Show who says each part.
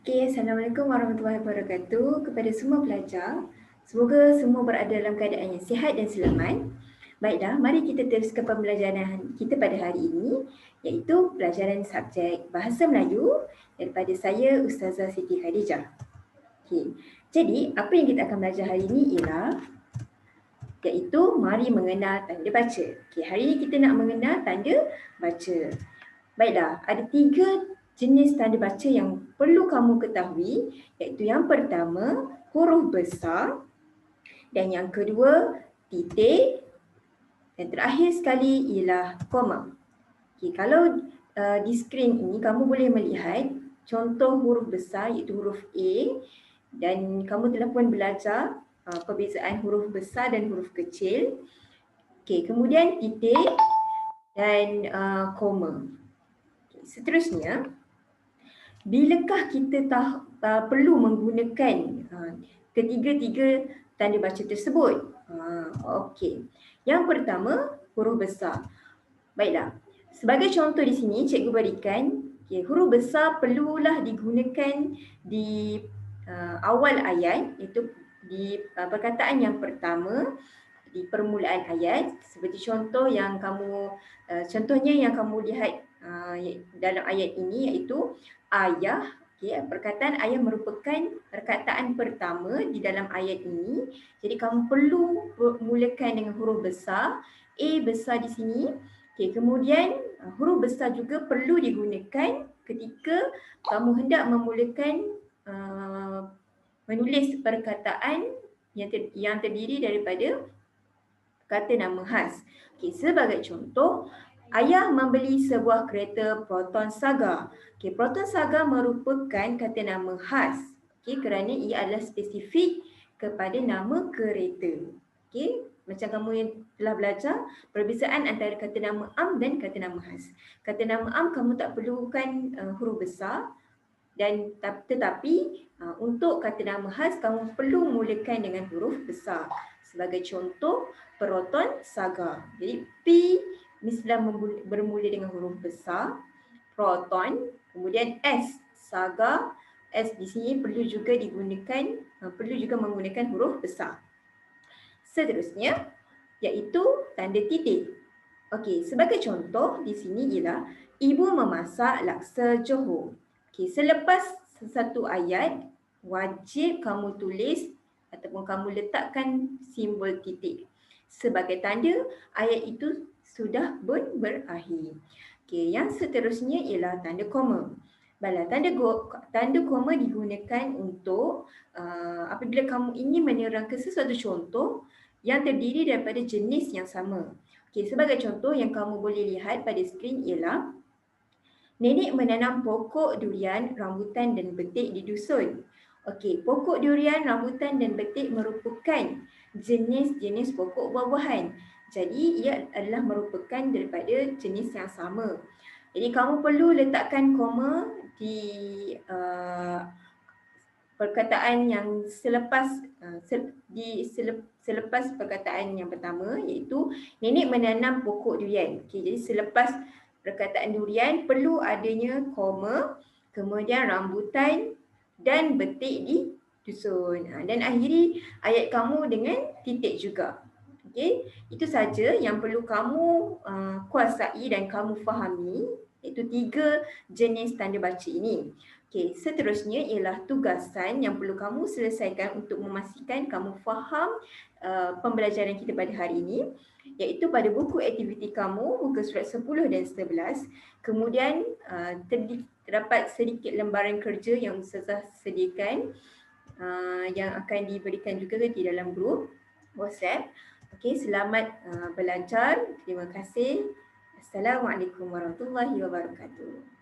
Speaker 1: Okay, Assalamualaikum warahmatullahi wabarakatuh kepada semua pelajar. Semoga semua berada dalam keadaan yang sihat dan selamat. Baiklah, mari kita teruskan pembelajaran kita pada hari ini, iaitu pelajaran subjek Bahasa Melayu daripada saya Ustazah Siti Khadijah. Okay. Jadi, apa yang kita akan belajar hari ini ialah iaitu mari mengenal tanda baca. Okay, hari ini kita nak mengenal tanda baca. Baiklah, ada 3 jenis tanda baca yang perlu kamu ketahui, iaitu yang pertama huruf besar dan yang kedua titik dan terakhir sekali ialah koma. Okay, kalau di skrin ini kamu boleh melihat contoh huruf besar iaitu huruf A dan kamu telah pun belajar perbezaan huruf besar dan huruf kecil. Okay, kemudian titik dan koma. Okay, seterusnya, bilakah kita perlu menggunakan ketiga-tiga tanda baca tersebut? Okey. Yang pertama, huruf besar. Baiklah. Sebagai contoh di sini, cikgu berikan huruf besar perlulah digunakan di awal ayat, iaitu di perkataan yang pertama, di permulaan ayat, seperti contoh yang contohnya yang kamu lihat dalam ayat ini iaitu ayah. Perkataan ayah merupakan perkataan pertama di dalam ayat ini. Jadi kamu perlu mulakan dengan huruf besar, A besar di sini. Kemudian huruf besar juga perlu digunakan ketika kamu hendak memulakan menulis perkataan yang terdiri daripada kata nama khas. Sebagai contoh, ayah membeli sebuah kereta Proton Saga. Proton Saga merupakan kata nama khas kerana ia adalah spesifik kepada nama kereta. Macam kamu yang telah belajar perbezaan antara kata nama am dan kata nama khas. Kata nama am kamu tak perlukan huruf besar, dan tetapi untuk kata nama khas kamu perlu mulakan dengan huruf besar. Sebagai contoh, Proton Saga. Jadi P mestilah bermula dengan huruf besar, Proton, kemudian S, Saga. S di sini perlu juga menggunakan huruf besar. Seterusnya, iaitu tanda titik. Okey, sebagai contoh di sini ialah ibu memasak laksa Johor. Selepas satu ayat, wajib kamu tulis ataupun kamu letakkan simbol titik sebagai tanda ayat itu sudah berakhir. Yang seterusnya ialah tanda koma. Baiklah, tanda koma digunakan untuk apabila kamu ingin menerangkan sesuatu contoh yang terdiri daripada jenis yang sama. Sebagai contoh yang kamu boleh lihat pada skrin ialah nenek menanam pokok durian, rambutan dan betik di dusun. Pokok durian, rambutan dan betik merupakan jenis-jenis pokok buah-buahan. Jadi ia adalah merupakan daripada jenis yang sama. Jadi kamu perlu letakkan koma di perkataan yang selepas perkataan yang pertama, iaitu nenek menanam pokok durian. Jadi selepas perkataan durian perlu adanya koma, kemudian rambutan dan betik di dusun. Dan akhiri ayat kamu dengan titik juga. Itu saja yang perlu kamu kuasai dan kamu fahami, iaitu 3 jenis tanda baca ini. Seterusnya ialah tugasan yang perlu kamu selesaikan untuk memastikan kamu faham pembelajaran kita pada hari ini, iaitu pada buku aktiviti kamu, muka surat 10 dan 11. Kemudian terdapat sedikit lembaran kerja yang Ustazah sediakan yang akan diberikan juga di dalam grup WhatsApp. Selamat belajar. Terima kasih. Assalamualaikum warahmatullahi wabarakatuh.